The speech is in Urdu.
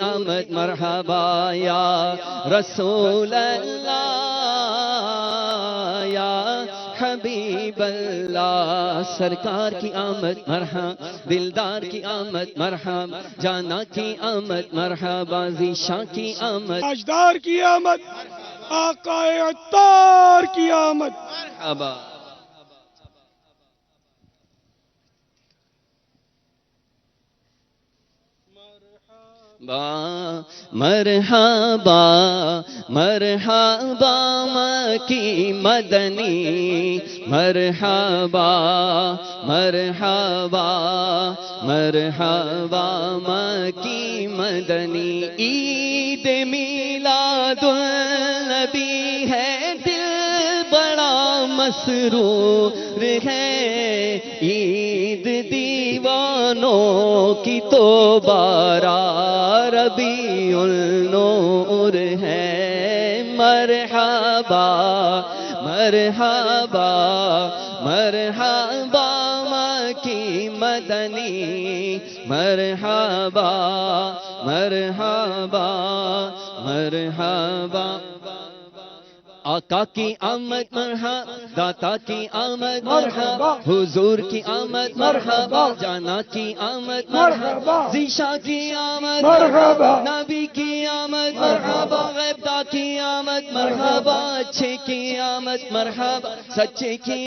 آمد مرحبا یا رسول اللہ یا حبیب اللہ، سرکار کی آمد مرحبا، دلدار کی آمد مرحبا، جانا کی آمد مرحبا، ذیشاں کی آمد، تاجدار کی آمد، آقا عطار کی آمد، مرحبا۔ مرحبا مرحبا مکی مدنی، مرحبا مرحبا مرحبا مکی مدنی، عید میلاد النبی ہے، دل بڑا مسرور ہے، عید دیوانوں کی تو بارہ ربیع النور ہے، مرحبا مرحبا مرحبا مکی مدنی، مرحبا مرحبا مرحبا، آقا کی آمد مرحبا، داتا کی آمد مرحبا، حضور کی آمد مرحبا، جانا کی آمد مرحبا، ذیشاں کی آمد مرحبا، نبی کی آمد مرحبا، غیبدہ کی آمد مرحبا، اچھے کی آمد مرحبا، سچے کی